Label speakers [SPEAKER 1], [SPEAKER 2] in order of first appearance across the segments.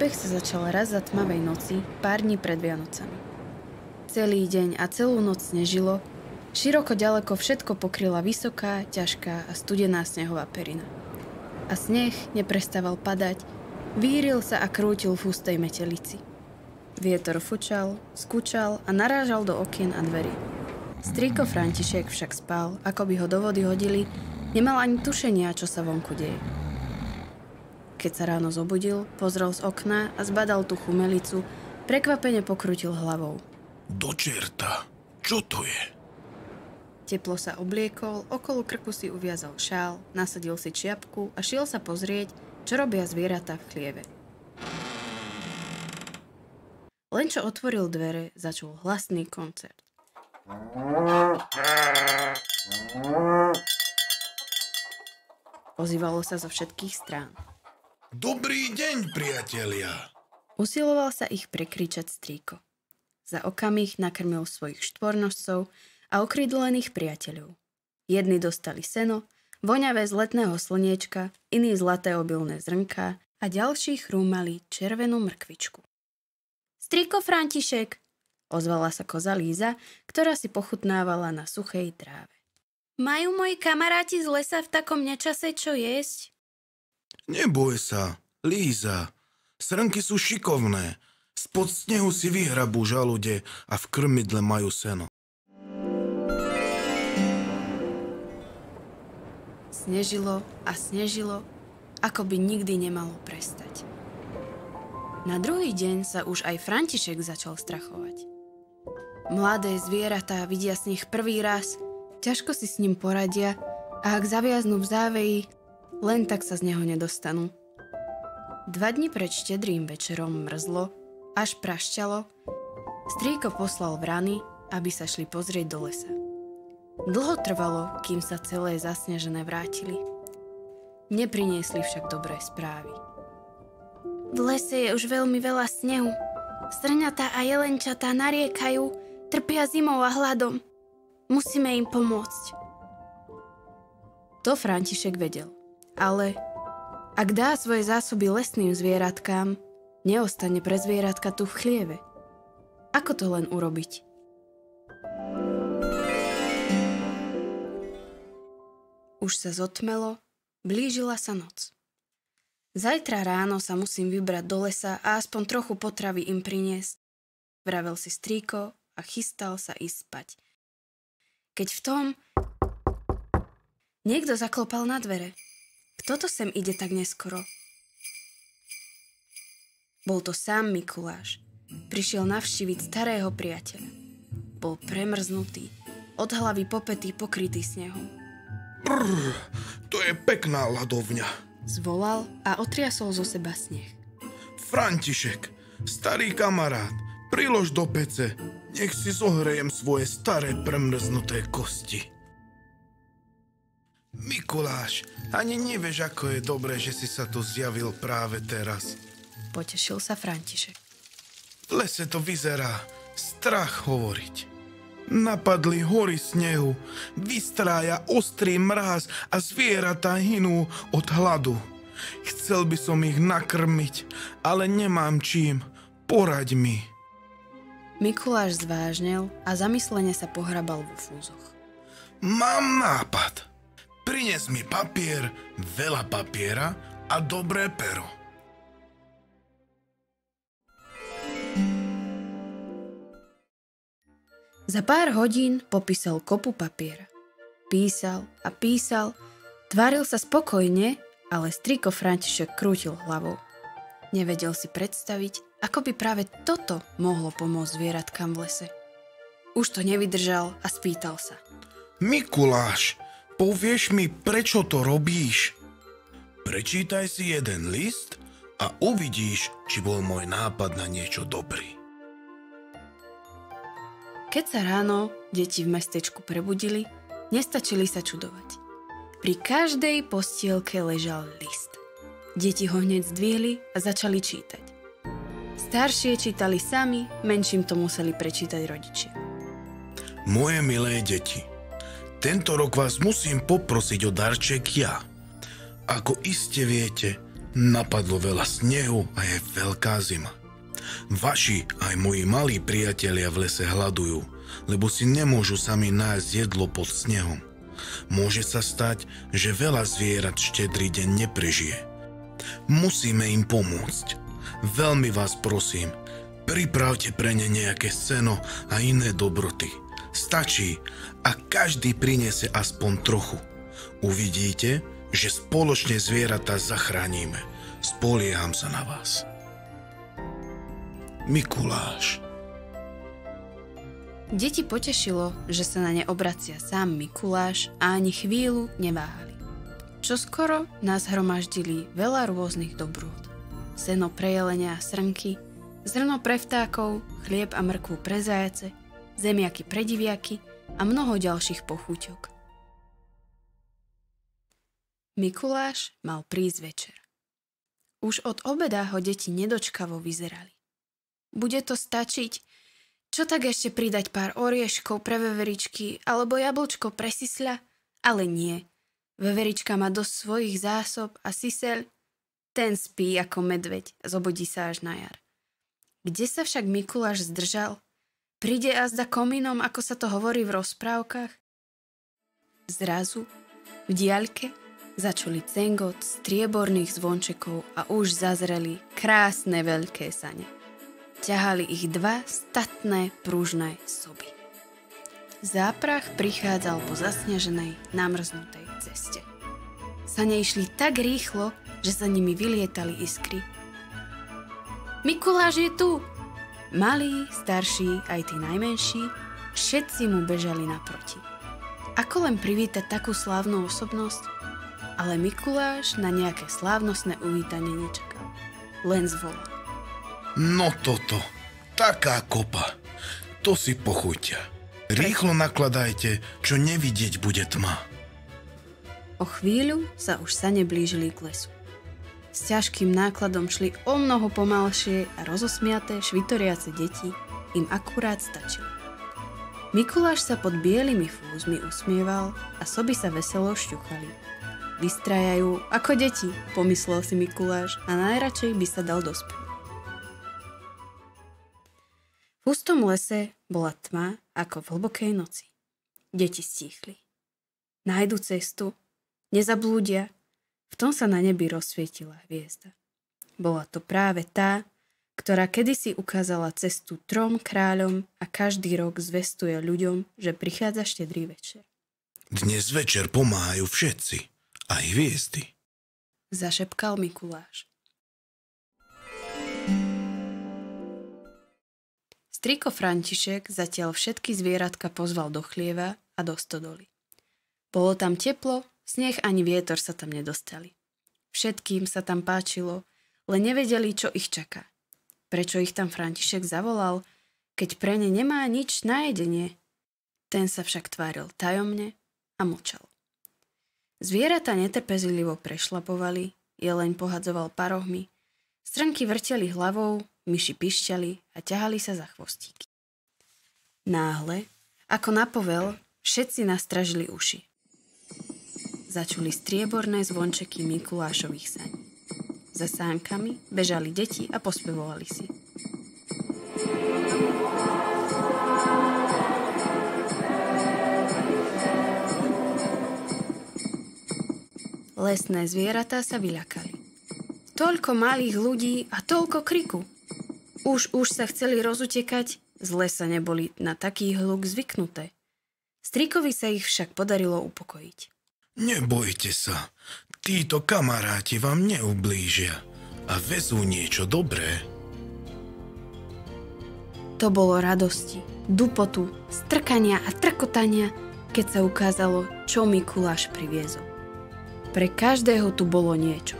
[SPEAKER 1] Príbeh sa začal raz za tmavej noci, pár dní pred Vianocami. Celý deň a celú noc snežilo, široko ďaleko všetko pokryla vysoká, ťažká a studená snehová perina. A sneh neprestával padať, víril sa a krútil v hustej metelici. Vietor fučal, skúčal a narážal do okien a dverí. Strýko František však spal, ako by ho do vody hodili, nemal ani tušenia, čo sa vonku deje. Keď sa ráno zobudil, pozrel z okna a zbadal tú chumelicu, prekvapene pokrútil hlavou.
[SPEAKER 2] Do čerta, čo to je?
[SPEAKER 1] Teplo sa obliekol, okolo krku si uviazal šál, nasadil si čiapku a šiel sa pozrieť, čo robia zvieratá v chlieve. Len čo otvoril dvere, začul hlasný koncert. Ozývalo sa zo všetkých strán.
[SPEAKER 2] Dobrý deň, priatelia!
[SPEAKER 1] Usiloval sa ich prekričať strýko. Za okamih nakrmil svojich štvornožcov a okrydlených priateľov. Jedni dostali seno, voňavé z letného slniečka, iní zlaté obilné zrnká a ďalší chrúmali červenú mrkvičku. Strýko František, ozvala sa koza Líza, ktorá si pochutnávala na suchej tráve. Majú moji kamaráti z lesa v takom nečase čo jesť?
[SPEAKER 2] Neboj sa, Líza. Srnky sú šikovné. Spod snehu si vyhrabú žalude a v krmidle majú seno.
[SPEAKER 1] Snežilo a snežilo, ako by nikdy nemalo prestať. Na druhý deň sa už aj František začal strachovať. Mladé zvieratá vidia sneh prvý raz, ťažko si s ním poradia a ak zaviaznú v záveji, len tak sa z neho nedostanú. 2 dni pred štedrým večerom mrzlo, až prašťalo, strýko poslal vrany, aby sa šli pozrieť do lesa. Dlho trvalo, kým sa celé zasnežené vrátili. Nepriniesli však dobré správy. V lese je už veľmi veľa snehu. Srňatá a jelenčatá nariekajú, trpia zimou a hladom. Musíme im pomôcť. To František vedel. Ale ak dá svoje zásoby lesným zvieratkám, neostane pre zvieratka tu v chlieve. Ako to len urobiť? Už sa zotmelo, blížila sa noc. Zajtra ráno sa musím vybrať do lesa a aspoň trochu potravy im priniesť, vravel si strýko a chystal sa ísť spať. Keď v tom niekto zaklopal na dvere. Kto to sem ide tak neskoro? Bol to sám Mikuláš. Prišiel navštíviť starého priateľa. Bol premrznutý, od hlavy po päty pokrytý snehom.
[SPEAKER 2] To je pekná ľadovňa.
[SPEAKER 1] Zvolal a otriasol zo seba sneh.
[SPEAKER 2] František, starý kamarát, prilož do pece, nech si zohrejem svoje staré premrznuté kosti. Mikuláš, ani nevieš, ako je dobré, že si sa tu zjavil práve teraz.
[SPEAKER 1] Potešil sa František.
[SPEAKER 2] V lese to vyzerá strach hovoriť. Napadli hory snehu, vystrája ostrý mráz a zvieratá hynú od hladu. Chcel by som ich nakrmiť, ale nemám čím. Poraď mi.
[SPEAKER 1] Mikuláš zvážnel a zamyslene sa pohrabal vo fúzoch.
[SPEAKER 2] Mám nápad. Prines mi papier, veľa papiera a dobré pero.
[SPEAKER 1] Za pár hodín popísal kopu papiera. Písal a písal, tváril sa spokojne, ale strýko František krútil hlavou. Nevedel si predstaviť, ako by práve toto mohlo pomôcť zvieratkám v lese. Už to nevydržal a spýtal sa.
[SPEAKER 2] Mikuláš, povieš mi, prečo to robíš? Prečítaj si jeden list a uvidíš, či bol môj nápad na niečo dobrý.
[SPEAKER 1] Keď sa ráno deti v mestečku prebudili, nestačili sa čudovať. Pri každej postielke ležal list. Deti ho hneď zdvihli a začali čítať. Staršie čítali sami, menším to museli prečítať rodičia.
[SPEAKER 2] Moje milé deti, tento rok vás musím poprosiť o darček ja. Ako iste viete, Napadlo veľa snehu a je veľká zima. Vaši aj moji malí priatelia v lese hľadujú, lebo si nemôžu sami nájsť jedlo pod snehom. Môže sa stať, že veľa zvierat štedrý deň neprežije. Musíme im pomôcť. Veľmi vás prosím, pripravte pre ne nejaké seno a iné dobroty. Stačí, ak každý prinese aspoň trochu. Uvidíte, že spoločne zvieratá zachránime. Spolieham sa na vás. Mikuláš.
[SPEAKER 1] Deti potešilo, že sa na ne obracia sám Mikuláš a ani chvíľu neváhali. Čoskoro nás hromaždili veľa rôznych dobrôt. Seno pre jelenia a srnky, zrno pre vtákov, chlieb a mrkvu pre zajace, zemiaky pre diviaky a mnoho ďalších pochúťok. Mikuláš mal prísť večer. Už od obeda ho deti nedočkavo vyzerali. Bude to stačiť? Čo tak ešte pridať pár orieškov pre veveričky alebo jablčko pre sisľa? Ale nie. Veverička má dosť svojich zásob a siseľ, ten spí ako medveď a zobudí sa až na jar. Kde sa však Mikuláš zdržal? Príde azda komínom, ako sa to hovorí v rozprávkach? Zrazu v diaľke začuli cengot strieborných zvončekov a už zazreli krásne veľké sane. Ťahali ich dva statné pružné soby. Záprach prichádzal po zasneženej, namrznutej ceste. Sane išli tak rýchlo, že za nimi vylietali iskry. Mikuláš je tu! Malí, starší, aj tí najmenší, všetci mu bežali naproti. Ako len privítať takú slávnu osobnosť? Ale Mikuláš na nejaké slávnostné uvítanie nečakal. Len zvolal.
[SPEAKER 2] No toto, taká kopa. To si pochuťa. Rýchlo nakladajte, čo nevidieť bude tma.
[SPEAKER 1] O chvíľu sa už sane blížili k lesu. S ťažkým nákladom šli o mnoho pomalšie a rozosmiaté švitoriace deti im akurát stačilo. Mikuláš sa pod bielými fúzmi usmieval a soby sa veselo šťuchali. Vystrajajú ako deti, pomyslel si Mikuláš a najradšej by sa dal do spevu. V hustom lese bola tma ako v hlbokej noci. Deti stíchli. Nájdu cestu, nezablúdia. V tom sa na nebi rozsvietila hviezda. Bola to práve tá, ktorá kedysi ukázala cestu 3 kráľom a každý rok zvestuje ľuďom, že prichádza štedrý večer.
[SPEAKER 2] Dnes večer pomáhajú všetci, aj hviezdy,
[SPEAKER 1] zašepkal Mikuláš. Striko František zatiaľ všetky zvieratka pozval do chlieva a do stodoly. Bolo tam teplo, sneh ani vietor sa tam nedostali. Všetkým sa tam páčilo, len nevedeli, čo ich čaká. Prečo ich tam František zavolal, keď pre ne nemá nič na jedenie? Ten sa však tváril tajomne a mlčal. Zvieratá netrpezlivo prešlapovali, jeleň pohadzoval parohmi, strnky vrteli hlavou, myši pišťali a ťahali sa za chvostíky. Náhle, ako na povel, všetci nastražili uši. Začuli strieborné zvončeky Mikulášových saní. Za sánkami bežali deti a pospevovali si. Lesné zvieratá sa vyľakali. Toľko malých ľudí a toľko kriku. Už sa chceli rozutekať, z lesa neboli na taký hluk zvyknuté. Strikovi sa ich však podarilo upokojiť.
[SPEAKER 2] Nebojte sa, títo kamaráti vám neublížia a vezú niečo dobré.
[SPEAKER 1] To bolo radosti, dupotu, strkania a trkotania, keď sa ukázalo, čo Mikuláš priviezol. Pre každého tu bolo niečo.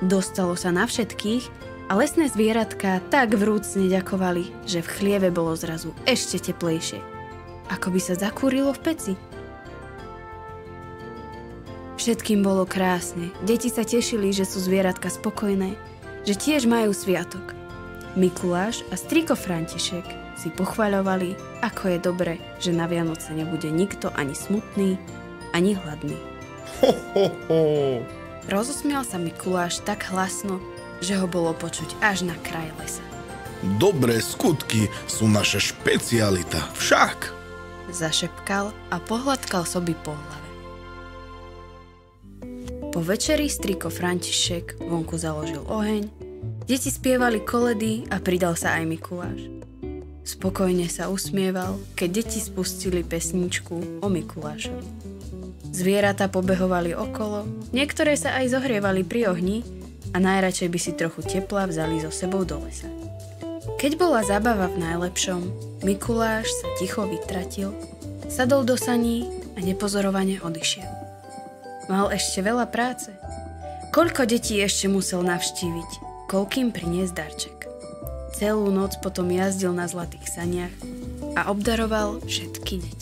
[SPEAKER 1] Dostalo sa na všetkých a lesné zvieratka tak vrúcne ďakovali, že v chlieve bolo zrazu ešte teplejšie. Ako by sa zakúrilo v peci. Všetkým bolo krásne. Deti sa tešili, že sú zvieratka spokojné, že tiež majú sviatok. Mikuláš a striko František si pochvaľovali, ako je dobre, že na Vianoce nebude nikto ani smutný, ani hladný.
[SPEAKER 2] Ho, ho, ho.
[SPEAKER 1] Rozosmial sa Mikuláš tak hlasno, že ho bolo počuť až na kraj lesa.
[SPEAKER 2] Dobré skutky sú naša špecialita, však.
[SPEAKER 1] Zašepkal a pohľadkal soby po hlave. Po večeri striko František vonku založil oheň, deti spievali koledy a pridal sa aj Mikuláš. Spokojne sa usmieval, keď deti spustili pesničku o Mikulášovi. Zvieratá pobehovali okolo, niektoré sa aj zohrievali pri ohni a najradšej by si trochu tepla vzali so sebou do lesa. Keď bola zábava v najlepšom, Mikuláš sa ticho vytratil, sadol do saní a nepozorovane odišiel. Mal ešte veľa práce. Koľko detí ešte musel navštíviť, koľkým priniesť darček. Celú noc potom jazdil na zlatých saniach a obdaroval všetky deti.